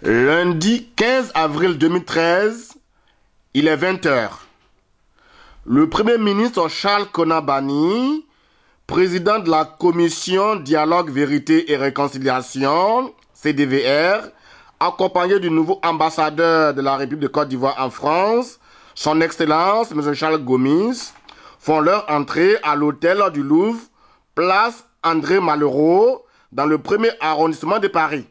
Lundi 15 avril 2013, il est 20h. Le Premier ministre Charles Konan Banny, président de la Commission Dialogue, Vérité et Réconciliation, CDVR, accompagné du nouveau ambassadeur de la République de Côte d'Ivoire en France, son Excellence M. Charles Gomis, font leur entrée à l'hôtel du Louvre, place André Malraux, dans le 1er arrondissement de Paris.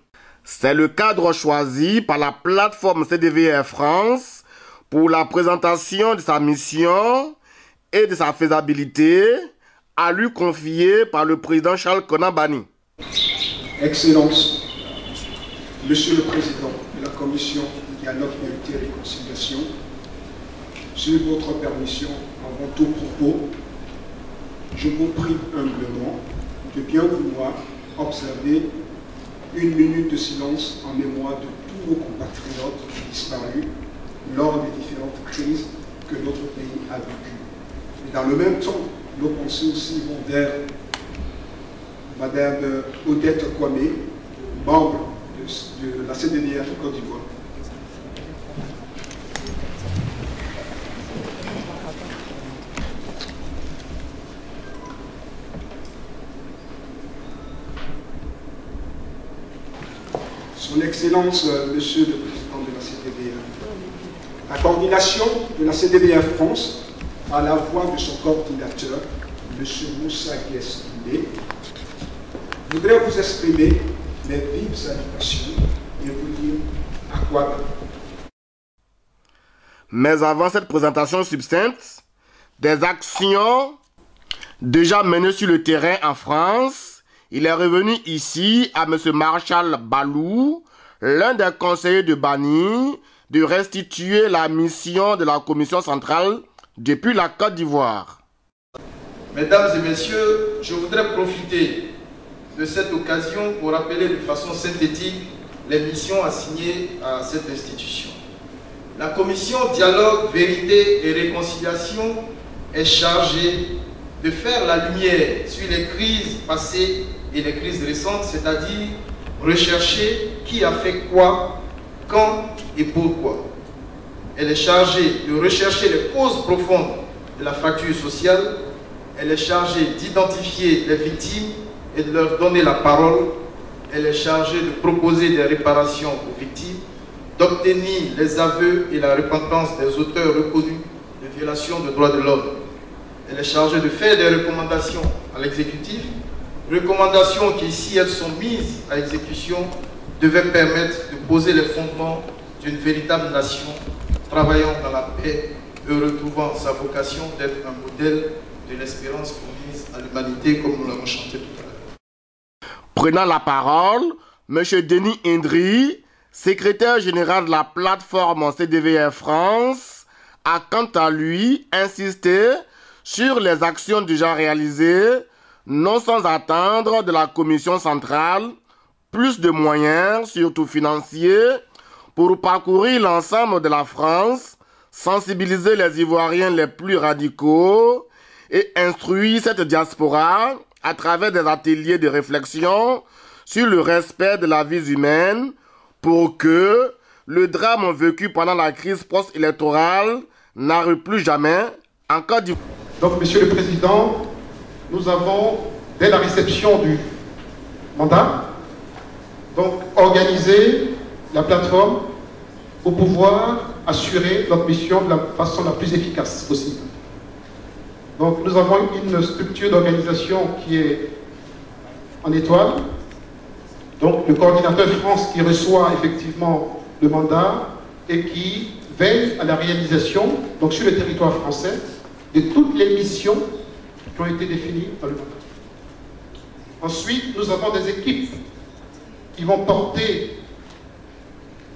C'est le cadre choisi par la plateforme CDVR France pour la présentation de sa mission et de sa faisabilité, à lui confiée par le président Charles Konan Banny. Excellence, Monsieur le Président de la Commission Dialogue, Vérité et Réconciliation, sur votre permission, avant tout propos, je vous prie humblement de bien vouloir observer une minute de silence en mémoire de tous vos compatriotes disparus lors des différentes crises que notre pays a vécues. Et dans le même temps, nos pensées aussi vont vers Madame Odette Kwame, membre de la CDVR de Côte d'Ivoire. Son Excellence, Monsieur le Président de la CDVR, la coordination de la CDVR France, à la voix de son coordinateur, M. Moussa Guessoulé, voudrais vous exprimer mes vives salutations et vous dire à quoi. Mais avant cette présentation succincte, des actions déjà menées sur le terrain en France, il est revenu ici à M. Marshall Balou, l'un des conseillers de Banny, de restituer la mission de la Commission centrale depuis la Côte d'Ivoire. Mesdames et messieurs, je voudrais profiter de cette occasion pour rappeler de façon synthétique les missions assignées à cette institution. La Commission Dialogue, Vérité et Réconciliation est chargée de faire la lumière sur les crises passées et les crises récentes, c'est-à-dire rechercher qui a fait quoi, quand et pourquoi. Elle est chargée de rechercher les causes profondes de la fracture sociale. Elle est chargée d'identifier les victimes et de leur donner la parole. Elle est chargée de proposer des réparations aux victimes, d'obtenir les aveux et la repentance des auteurs reconnus de violations des droits de l'homme. Elle est chargée de faire des recommandations à l'exécutif, recommandations qui, si elles sont mises à exécution, devaient permettre de poser les fondements d'une véritable nation, travaillant dans la paix et retrouvant sa vocation d'être un modèle de l'espérance promise à l'humanité, comme nous l'avons chanté tout à l'heure. Prenant la parole, M. Denis Indri, secrétaire général de la plateforme CDVR France, a quant à lui insisté sur les actions déjà réalisées, non sans attendre de la Commission centrale plus de moyens, surtout financiers, pour parcourir l'ensemble de la France, sensibiliser les Ivoiriens les plus radicaux et instruire cette diaspora à travers des ateliers de réflexion sur le respect de la vie humaine pour que le drame vécu pendant la crise post-électorale n'arrive plus jamais en Côte d'Ivoire. Donc, Monsieur le Président, nous avons, dès la réception du mandat, donc organisé la plateforme pour pouvoir assurer notre mission de la façon la plus efficace possible. Donc, nous avons une structure d'organisation qui est en étoile. Donc, le coordinateur France qui reçoit effectivement le mandat et qui veille à la réalisation, donc sur le territoire français, de toutes les missions qui ont été définies dans le mandat. Ensuite, nous avons des équipes qui vont porter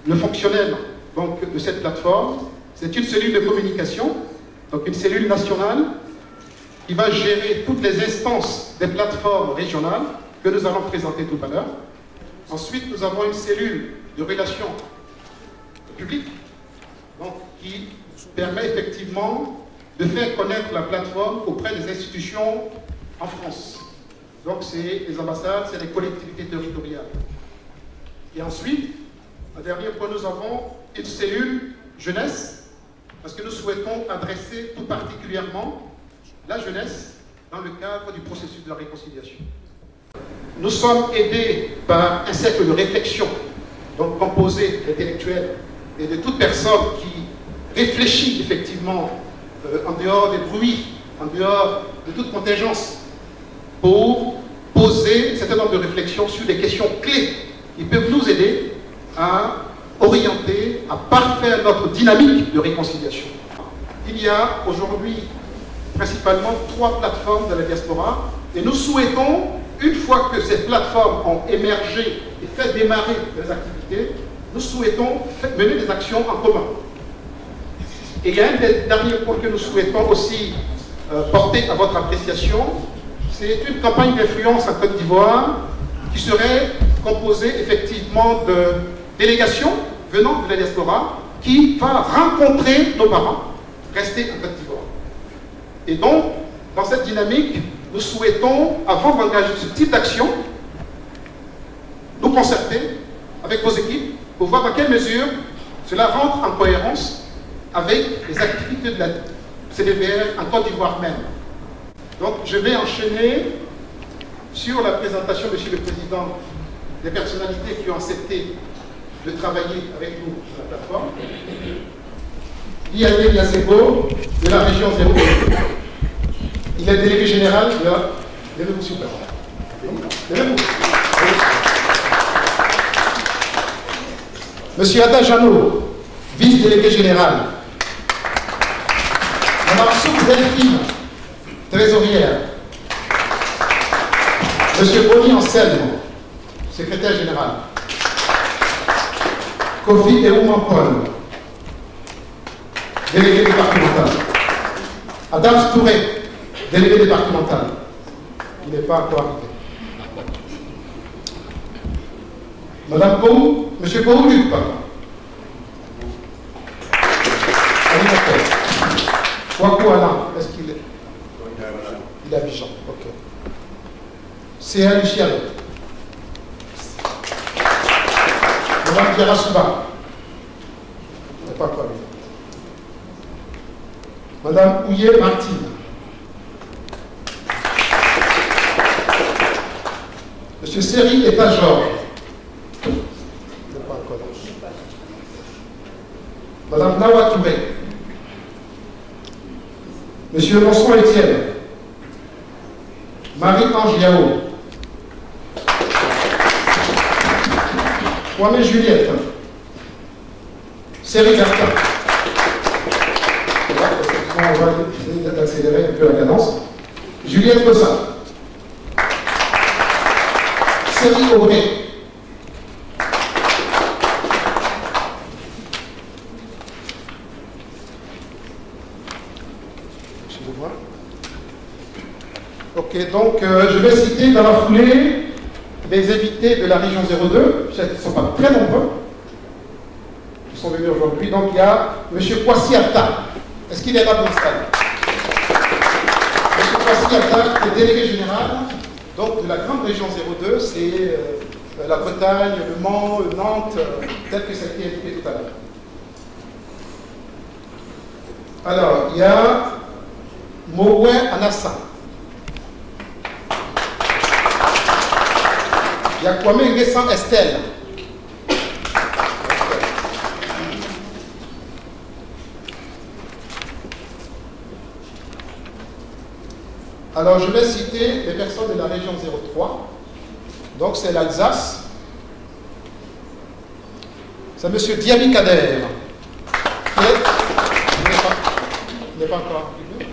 le fonctionnel donc, de cette plateforme. C'est une cellule de communication, donc une cellule nationale qui va gérer toutes les instances des plateformes régionales que nous allons présenter tout à l'heure. Ensuite, nous avons une cellule de relations publiques donc, qui permet effectivement de faire connaître la plateforme auprès des institutions en France. Donc c'est les ambassades, c'est les collectivités territoriales. Et ensuite, Un dernier point, nous avons une cellule jeunesse, parce que nous souhaitons adresser tout particulièrement la jeunesse dans le cadre du processus de la réconciliation. Nous sommes aidés par un cercle de réflexion, donc composé d'intellectuels et de toute personne qui réfléchit effectivement en dehors des bruits, en dehors de toute contingence, pour poser un certain nombre de réflexions sur des questions clés qui peuvent nous aider à orienter, à parfaire notre dynamique de réconciliation. Il y a aujourd'hui principalement 3 plateformes de la diaspora et nous souhaitons, une fois que ces plateformes ont émergé et fait démarrer les activités, nous souhaitons mener des actions en commun. Et il y a un des derniers points que nous souhaitons aussi porter à votre appréciation, c'est une campagne d'influence en Côte d'Ivoire qui serait composée effectivement de délégations venant de la diaspora qui va rencontrer nos parents restés en Côte d'Ivoire. Et donc, dans cette dynamique, nous souhaitons, avant d'engager ce type d'action, nous concerter avec vos équipes pour voir dans quelle mesure cela rentre en cohérence avec les activités de la CDVR en Côte d'Ivoire même. Donc, je vais enchaîner sur la présentation, Monsieur le Président, des personnalités qui ont accepté de travailler avec nous sur la plateforme. Liadé Yasebo, de la région 02. Il est délégué général de la... Levez-vous, s'il vous plaît. Levez-vous. Monsieur Ada Jano, vice-délégué général. Madame Souk Delphine, trésorière. Monsieur Boni Anselme, secrétaire général. Kofi Eouman Paul, délégué départemental. Adam Touré, délégué départemental. Il n'est pas encore arrivé. Madame Pou, Monsieur Pou Luc, pardon. Animateur. Wakou Alain, est-ce qu'il est? Il est à Abidjan, ok. C.A. Luciano. Madame Diara Souba. Il n'est pas encore arrivé. Madame Ouye Martine. Monsieur Seri Etajor. Il n'est pas encore là. Madame Nawa Touré. Monsieur Monson Etienne. Marie-Ange Yao. Kwame Juliette. Seri Garta. On va essayer d'accélérer un peu la cadence. Juliette Cosa. Seri Auré. Ok, donc je vais citer dans la foulée les invités de la région 02. Ils ne sont pas très nombreux. Ils sont venus aujourd'hui. Donc il y a M. Kwasi Atta. Est-ce qu'il est là pour l'instant? M. Kwasi Atta est délégué général donc, de la grande région 02. C'est la Bretagne, le Mans, Nantes, tel que ça a été indiqué tout à l'heure. Alors, il y a Moué Anassa. Il y a Kwame Nguessan Estelle. Alors, je vais citer les personnes de la région 03. Donc, c'est l'Alsace. C'est M. Diaby Kader. Il n'est pas encore arrivé.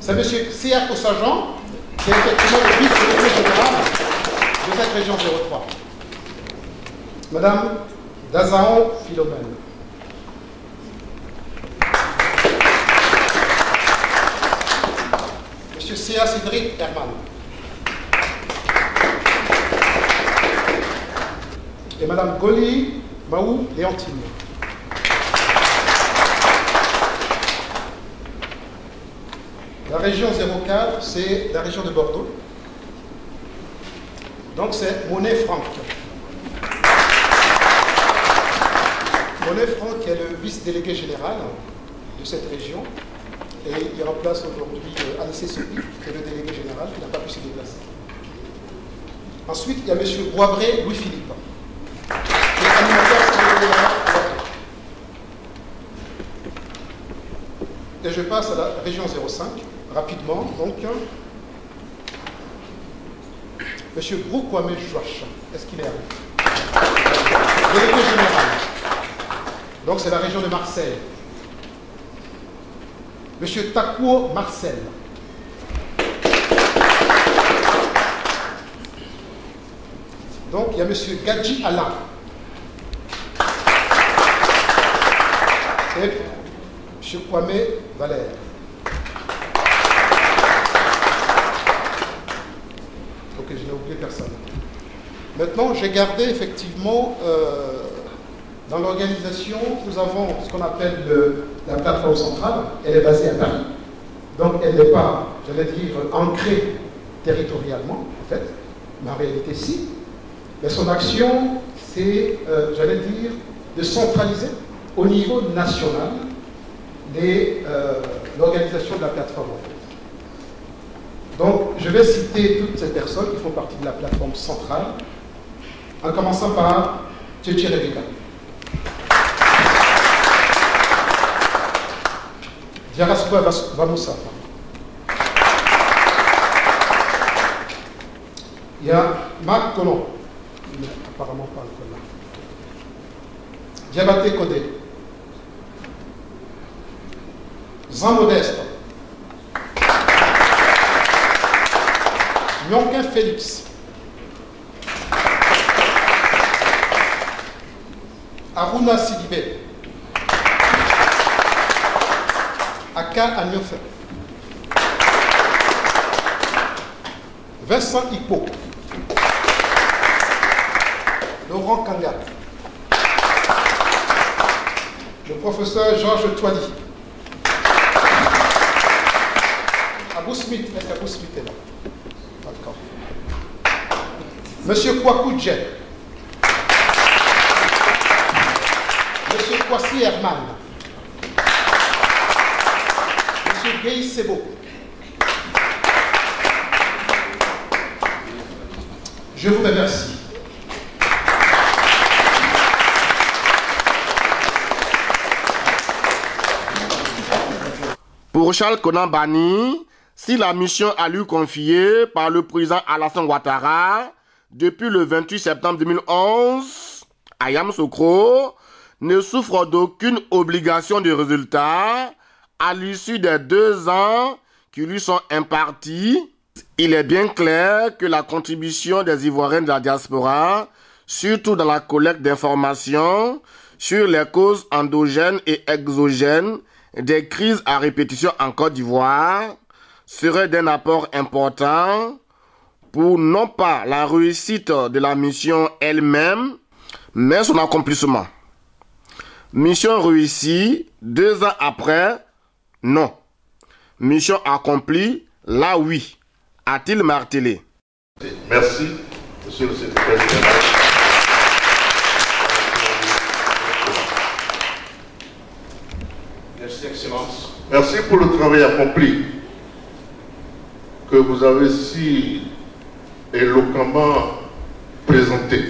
C'est M. C.A. Kossajan, qui est effectivement le vice-délégué général de cette région 03. Madame Dazaon Philomène. Monsieur C.A. Cédric Herman. Et Madame Goli Maou Léontine. La région 04, c'est la région de Bordeaux. Donc c'est Monet Franck. Monet Franck est le vice-délégué général de cette région et il remplace aujourd'hui Anissé Sopi, qui est le délégué général, qui n'a pas pu se déplacer. Ensuite, il y a M. Boisbré Louis-Philippe, qui est animateur général. Et je passe à la région 05, rapidement, donc. M. Broukwame Joach, est-ce qu'il est là? Délégué général. Donc c'est la région de Marseille. M. Takuo Marcel. Donc il y a M. Gadji Alain. Et M. Kwame Valère. Ok, je n'ai oublié personne. Maintenant, j'ai gardé effectivement, dans l'organisation, nous avons ce qu'on appelle la plateforme centrale. Elle est basée à Paris. Donc elle n'est pas, j'allais dire, ancrée territorialement, en fait, mais en réalité si. Mais son action, c'est, j'allais dire, de centraliser au niveau national l'organisation de la plateforme, en fait. Donc, je vais citer toutes ces personnes qui font partie de la plateforme centrale, en commençant par Tchétché Rebecca. Diarasouba Vamoussa. Il y a Marc Colomb, mais apparemment pas le Colomb. Diabaté Kodé. Jean Modeste. Nyonkin Félix. Aruna Sidibé. Aka Agnofe. Vincent Hippo. Laurent Kanga. Le professeur Georges Toili. Abou Smith, est-ce qu'Abou Smith est là? D'accord. Monsieur Kwaku Dje. Monsieur Kwasi Herman. Monsieur Guy Sebo. Je vous remercie. Pour Charles Konan Banny, si la mission a lui confiée par le président Alassane Ouattara depuis le 28 septembre 2011 à Yamoussoukro, ne souffre d'aucune obligation de résultat à l'issue des 2 ans qui lui sont impartis, il est bien clair que la contribution des Ivoiriens de la diaspora, surtout dans la collecte d'informations sur les causes endogènes et exogènes des crises à répétition en Côte d'Ivoire, serait d'un apport important pour non pas la réussite de la mission elle-même, mais son accomplissement. Mission réussie, 2 ans après, non. Mission accomplie, là oui, a-t-il martelé. Merci, monsieur le secrétaire général. Merci, Excellence. Merci pour le travail accompli que vous avez si éloquemment présenté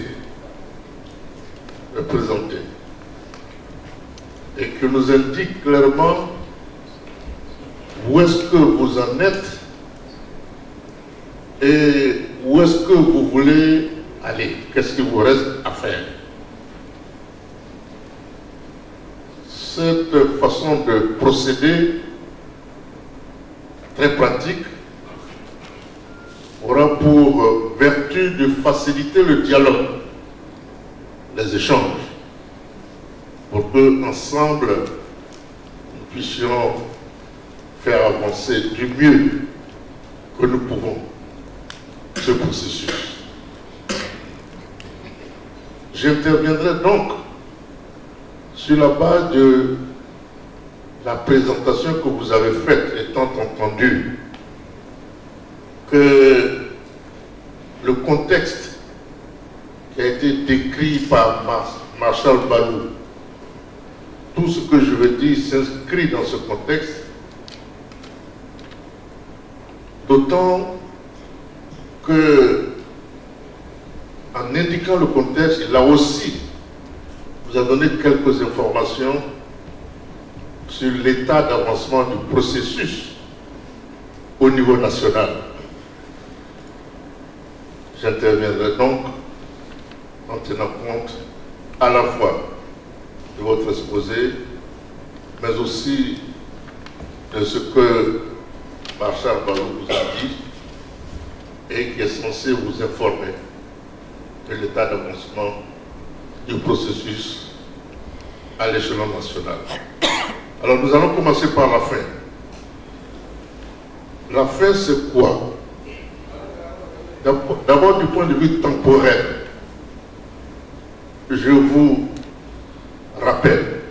et que nous indique clairement où est-ce que vous en êtes et où est-ce que vous voulez aller, qu'est-ce qu'il vous reste à faire. Cette façon de procéder très pratique aura pour vertu de faciliter le dialogue, les échanges, pour que ensemble nous puissions faire avancer du mieux que nous pouvons ce processus. J'interviendrai donc sur la base de la présentation que vous avez faite, étant entendu que le contexte qui a été décrit par Marshal Balou tout ce que je veux dire s'inscrit dans ce contexte, d'autant que, en indiquant le contexte, il a aussi vous a donné quelques informations sur l'état d'avancement du processus au niveau national. J'interviendrai donc en tenant compte à la fois de votre exposé, mais aussi de ce que Marshal Balou vous a dit et qui est censé vous informer de l'état d'avancement du processus à l'échelon national. Alors nous allons commencer par la fin. La fin, c'est quoi? D'abord du point de vue temporel, je vous rappelle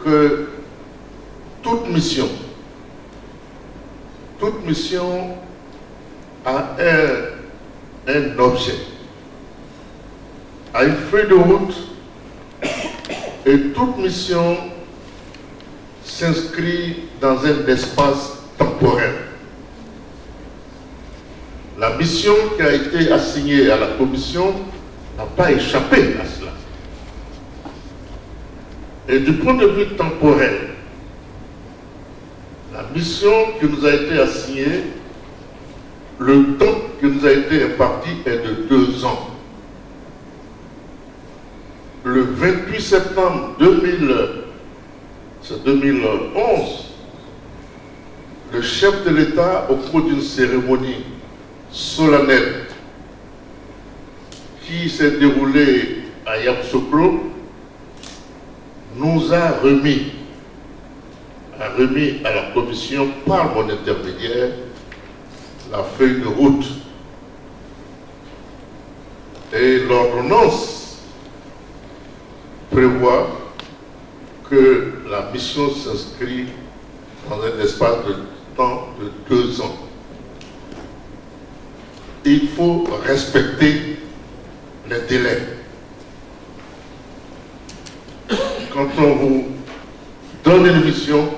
que toute mission a un objet, a une feuille de route, et toute mission s'inscrit dans un espace temporel. La mission qui a été assignée à la commission n'a pas échappé à cela. Et du point de vue temporel, la mission qui nous a été assignée, le temps qui nous a été imparti est de 2 ans. Le 28 septembre 2011, le chef de l'État, au cours d'une cérémonie solennelle qui s'est déroulée à Yamoussoukro, nous a remis à la commission, par mon intermédiaire, la feuille de route. Et l'ordonnance prévoit que la mission s'inscrit dans un espace de temps de 2 ans. Il faut respecter les délais. Quand on vous donne une mission,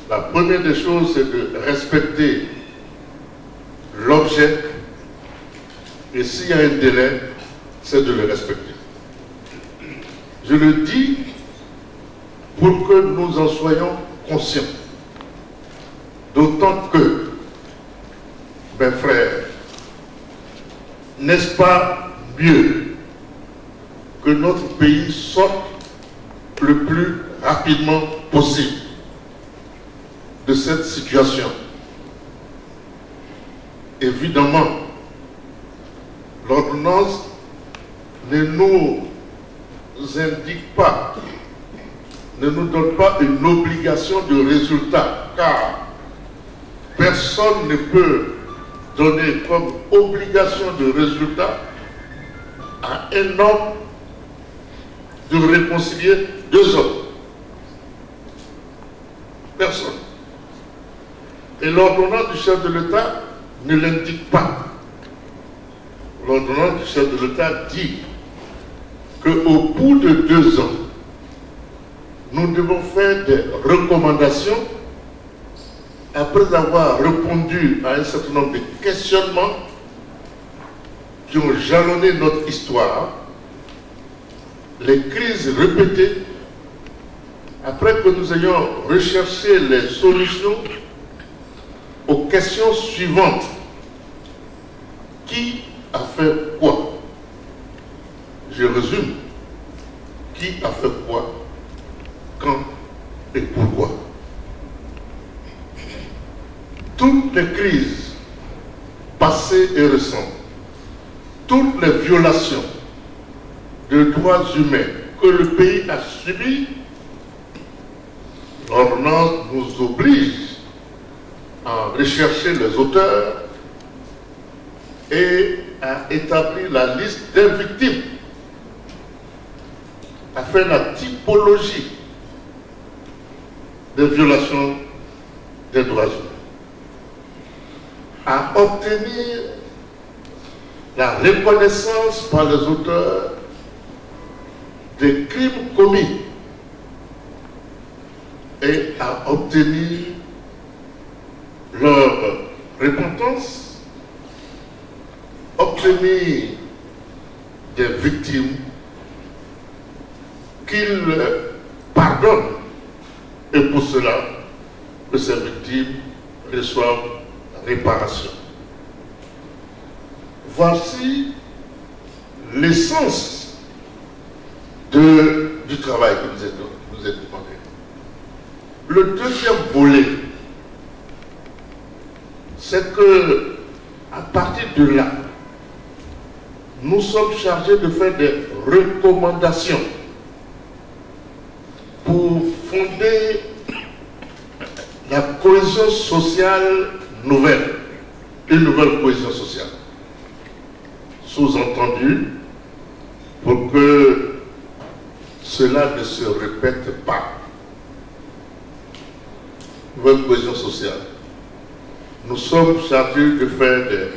la première des choses, c'est de respecter l'objet, et s'il y a un délai, c'est de le respecter. Je le dis pour que nous en soyons conscients. D'autant que, mes frères, n'est-ce pas mieux que notre pays sorte le plus rapidement possible de cette situation? Évidemment, l'ordonnance ne nous indique pas, ne nous donne pas une obligation de résultat, car personne ne peut donner comme obligation de résultat à un homme de réconcilier 2 hommes. Personne. Et l'ordonnance du chef de l'État ne l'indique pas. L'ordonnance du chef de l'État dit qu'au bout de 2 ans, nous devons faire des recommandations après avoir répondu à un certain nombre de questionnements qui ont jalonné notre histoire, les crises répétées, après que nous ayons recherché les solutions aux questions suivantes. Qui a fait quoi? Je résume. Qui a fait quoi? Quand et pourquoi? Toutes les crises passées et récentes, toutes les violations de droits humains que le pays a subies, l'ordonnance nous oblige à rechercher les auteurs et à établir la liste des victimes, à faire la typologie des violations des droits humains, à obtenir la reconnaissance par les auteurs des crimes commis et à obtenir leur repentance, obtenir des victimes qu'ils pardonnent, et pour cela que ces victimes reçoivent réparation. Voici l'essence du travail que nous est demandé. Le deuxième volet, c'est que à partir de là, nous sommes chargés de faire des recommandations pour fonder la cohésion sociale nouvelle, une nouvelle cohésion sociale. Sous-entendu, pour que cela ne se répète pas. Nouvelle cohésion sociale. Nous sommes chargés de faire des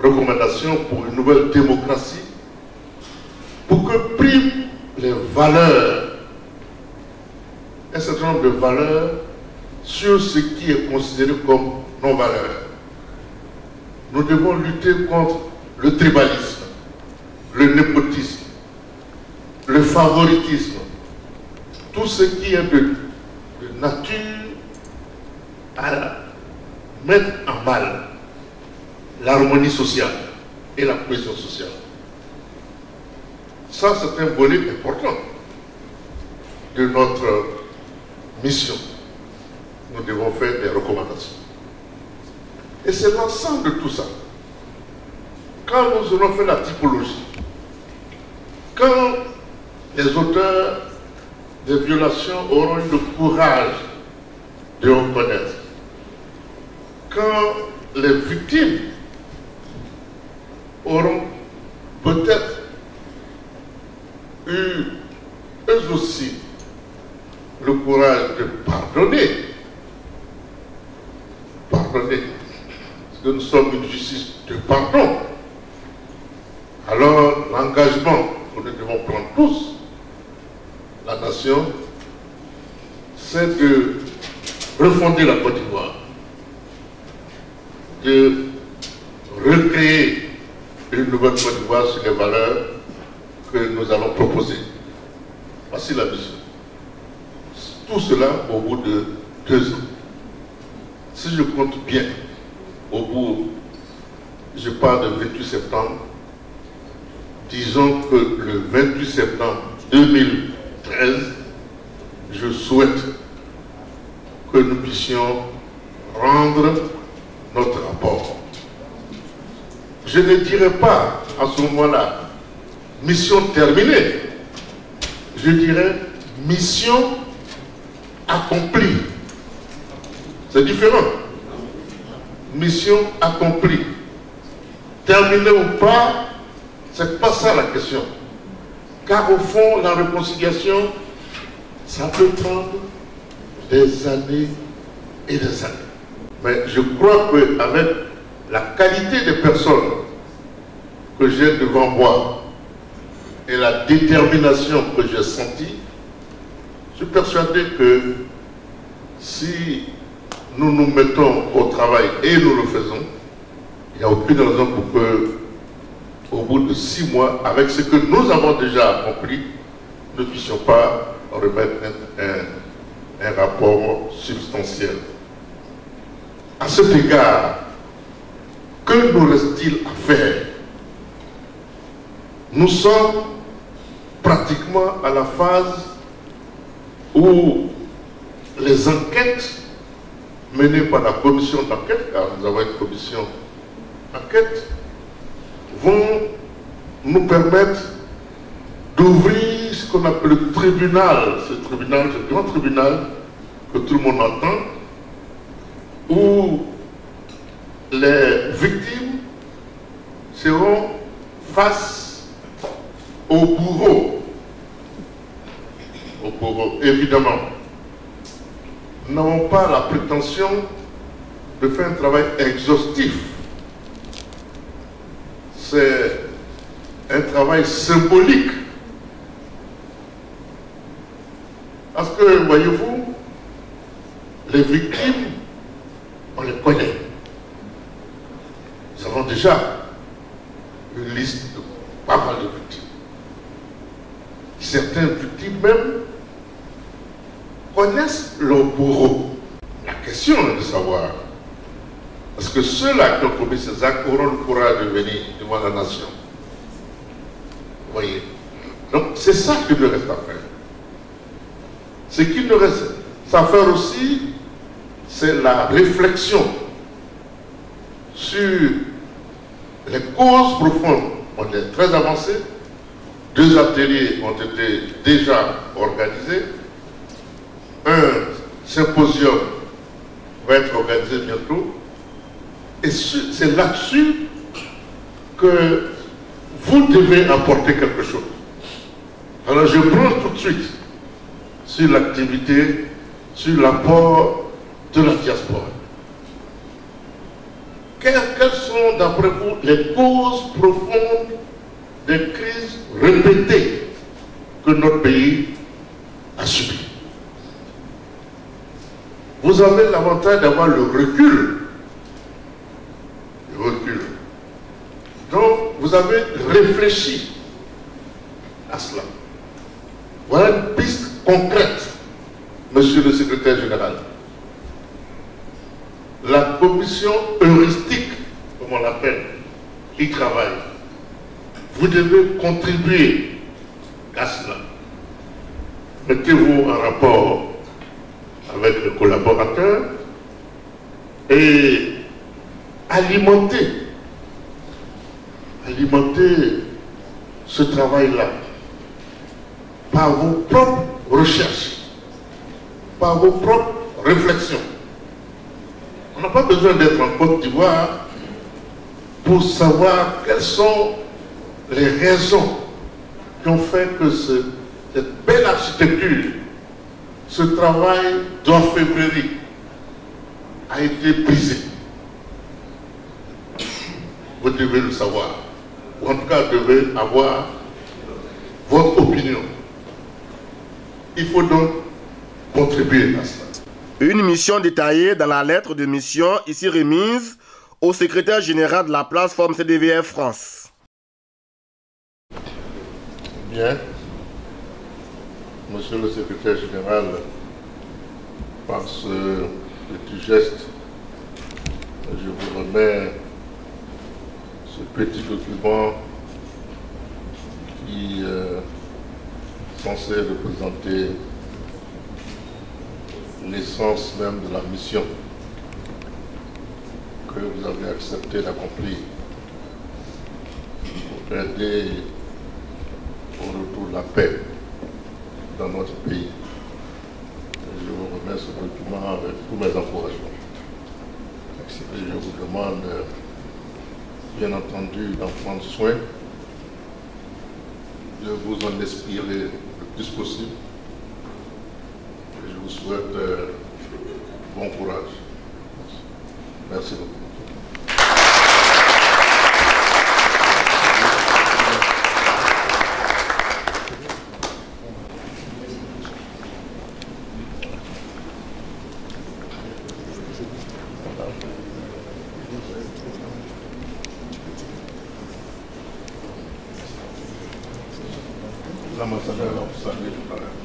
recommandations pour une nouvelle démocratie, pour que priment les valeurs, un certain nombre de valeurs sur ce qui est considéré comme non-valeurs. Nous devons lutter contre le tribalisme, le népotisme, le favoritisme, tout ce qui est de nature à mettre en mal l'harmonie sociale et la cohésion sociale. Ça, c'est un volet important de notre mission. Nous devons faire des recommandations. Et c'est l'ensemble de tout ça. Quand nous aurons fait la typologie, quand les auteurs des violations auront eu le courage de reconnaître, quand les victimes auront peut-être eu eux aussi le courage de pardonner, parce que nous sommes une justice de pardon, alors l'engagement que nous devons prendre tous, la nation, c'est de refonder la Côte d'Ivoire, de recréer une nouvelle Côte d'Ivoire sur les valeurs que nous allons proposer. Voici la mission. Tout cela au bout de 2 ans. Si je compte bien, au bout, je parle de 28 septembre, disons que le 28 septembre 2013, je souhaite que nous puissions rendre notre rapport. Je ne dirais pas à ce moment-là mission terminée, je dirais mission accomplie. C'est différent. Mission accomplie. Terminée ou pas, c'est pas ça la question. Car au fond, la réconciliation, ça peut prendre des années et des années. Mais je crois qu'avec la qualité des personnes que j'ai devant moi et la détermination que j'ai sentie, je suis persuadé que si nous nous mettons au travail et nous le faisons, il n'y a aucune raison pour que, au bout de 6 mois, avec ce que nous avons déjà accompli, nous ne puissions pas remettre un rapport substantiel. À cet égard, que nous reste-t-il à faire? Nous sommes pratiquement à la phase où les enquêtes menées par la commission d'enquête, car nous avons une commission d'enquête, vont nous permettre d'ouvrir ce qu'on appelle le tribunal, ce grand tribunal que tout le monde entend, où les victimes seront face au bourreau. Au bourreau, évidemment. Nous n'avons pas la prétention de faire un travail exhaustif. C'est un travail symbolique que, voyez-vous, les victimes, on les connaît. Nous avons déjà une liste de pas mal de victimes. Certaines victimes même connaissent leur bourreau. La question est de savoir, est-ce que ceux-là qui ont commis ces actes auront le courage de venir devant la nation? Vous voyez? Donc c'est ça qu'il nous reste à faire. Ce qu'il nous reste à faire aussi, c'est la réflexion sur les causes profondes. On est très avancé. 2 ateliers ont été déjà organisés. Un symposium va être organisé bientôt. Et c'est là-dessus que vous devez apporter quelque chose. Alors je prends tout de suite sur l'activité, sur l'apport de la diaspora. Quelles sont, d'après vous, les causes profondes des crises répétées que notre pays a subies? Vous avez l'avantage d'avoir le recul. Le recul. Donc, vous avez réfléchi à cela. Voilà une piste concrète, monsieur le secrétaire général. La commission heuristique, comme on l'appelle, qui travaille. Vous devez contribuer à cela. Mettez-vous en rapport avec le collaborateur et alimentez ce travail-là par vos propres recherches, par vos propres réflexions. On n'a pas besoin d'être en Côte d'Ivoire pour savoir quelles sont les raisons qui ont fait que cette belle architecture, ce travail d'orfèvrerie a été brisé. Vous devez le savoir, ou en tout cas devez avoir votre opinion. Il faut donc contribuer à cela. Une mission détaillée dans la lettre de mission ici remise au secrétaire général de la plateforme CDVF France. Bien. Monsieur le secrétaire général, par ce petit geste, je vous remets ce petit document qui est censé représenter l'essence même de la mission que vous avez accepté d'accomplir pour aider au retour de la paix dans notre pays. Je vous remets ce document avec tous mes encouragements. Et je vous demande, bien entendu, d'en prendre soin, de vous en inspirer le plus possible. Et je vous souhaite bon courage. Merci beaucoup. L'ambassadeur va vous saluer tout à l'heure.